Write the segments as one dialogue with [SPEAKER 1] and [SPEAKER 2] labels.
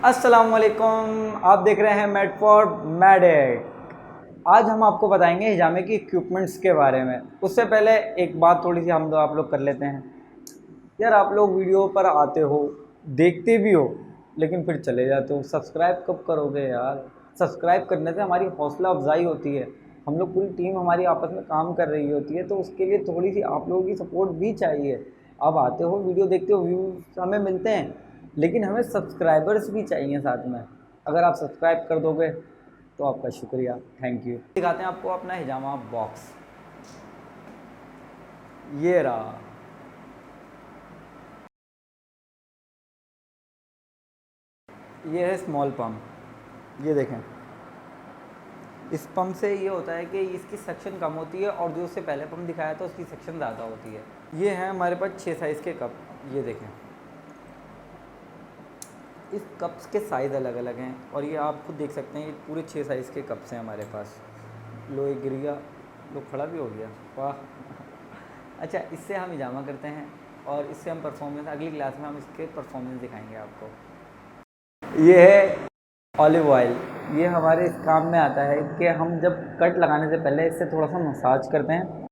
[SPEAKER 1] अस्सलामुअलैकुम, आप देख रहे हैं मेड फॉर मैडिक। आज हम आपको बताएंगे हिजामे की इक्विपमेंट्स के बारे में। उससे पहले एक बात थोड़ी सी हम आप लोग कर लेते हैं। यार आप लोग वीडियो पर आते हो, देखते भी हो, लेकिन फिर चले जाते हो। सब्सक्राइब कब करोगे यार? सब्सक्राइब करने से हमारी हौसला अफजाई होती है। हम लोग पूरी टीम हमारी आपस में काम कर रही होती है, तो उसके लिए थोड़ी सी आप लोगों की सपोर्ट भी चाहिए। आप आते हो, वीडियो देखते हो, व्यूज़ हमें मिलते हैं, लेकिन हमें सब्सक्राइबर्स भी चाहिए साथ में। अगर आप सब्सक्राइब कर दोगे तो आपका शुक्रिया, थैंक यू। दिखाते हैं आपको अपना हिजामा बॉक्स। ये रहा। ये है स्मॉल पम्प। ये देखें, इस पंप से ये होता है कि इसकी सेक्शन कम होती है और जो उससे पहले पंप दिखाया था उसकी सेक्शन ज़्यादा होती है। ये है हमारे पास 6 साइज़ के कप। ये देखें, इस कप्स के साइज़ अलग अलग हैं और ये आप खुद देख सकते हैं। ये पूरे 6 साइज़ के कप्स हैं हमारे पास। लो एक गिर गया, लो खड़ा भी हो गया, वाह। अच्छा, इससे हम हिजामा करते हैं और इससे हम परफॉर्मेंस, अगली क्लास में हम इसके परफॉर्मेंस दिखाएंगे आपको। ये है ऑलिव ऑयल। ये हमारे इस काम में आता है कि हम जब कट लगाने से पहले इससे थोड़ा सा मसाज करते हैं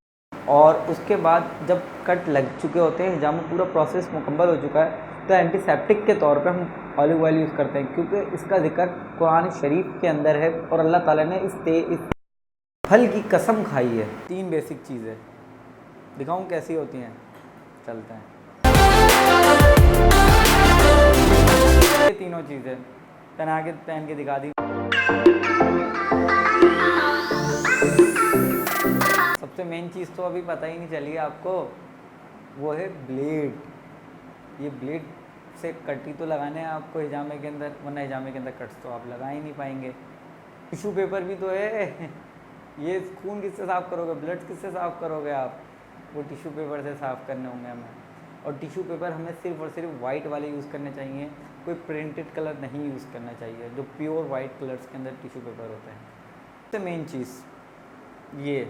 [SPEAKER 1] और उसके बाद जब कट लग चुके होते हैं, हिजामा पूरा प्रोसेस मुकम्मल हो चुका है, तो एंटीसेप्टिक के तौर पे हम ऑलिव ऑयल यूज़ करते हैं, क्योंकि इसका जिक्र कुरान शरीफ के अंदर है और अल्लाह ताला ने इस फल की कसम खाई है। 3 बेसिक चीज़ें दिखाऊं कैसी होती हैं, चलते हैं। ये तीनों चीज़ें पहन के दिखा दी। सबसे मेन चीज़ तो अभी पता ही नहीं चली आपको, वो है ब्लेड। ये ब्लेड से कट ही तो लगाने हैं आपको हिजामे के अंदर, वरना हिजामे के अंदर कट्स तो आप लगा ही नहीं पाएंगे। टिशू पेपर भी तो है। ये खून किससे साफ़ करोगे, ब्लड किससे साफ़ करोगे आप? वो टिशू पेपर से साफ़ करने होंगे हमें। और टिशू पेपर हमें सिर्फ और सिर्फ वाइट वाले यूज़ करने चाहिए, कोई प्रिंटेड कलर नहीं यूज़ करना चाहिए, जो प्योर वाइट कलर्स के अंदर टिशू पेपर होते हैं। सबसे मेन चीज़ ये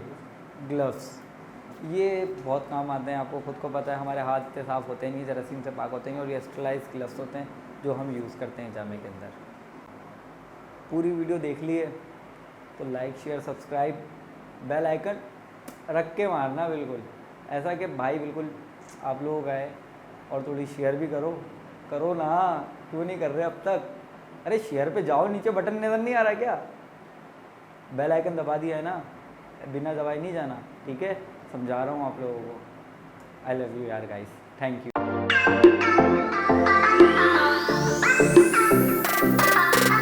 [SPEAKER 1] ग्लव्स, ये बहुत काम आते हैं। आपको खुद को पता है, हमारे हाथ से साफ़ होते नहीं, जरासीम से पाक होते हैं, और ये स्टरलाइज ग्लव्स होते हैं जो हम यूज़ करते हैं हिजामे के अंदर। पूरी वीडियो देख लिए तो like share subscribe bell icon रख के मारना, बिल्कुल ऐसा कि भाई बिल्कुल आप लोग आए, और थोड़ी शेयर भी करो ना, क्यों नहीं कर रहे अब तक? अरे शेयर पे जाओ, नीचे बटन नज़र नहीं आ रहा क्या? बेल आइकन दबा दिया है ना, बिना दबाए नहीं जाना, ठीक है? समझा रहा हूँ आप लोगों को। आई लव यू यार गाइस, थैंक यू।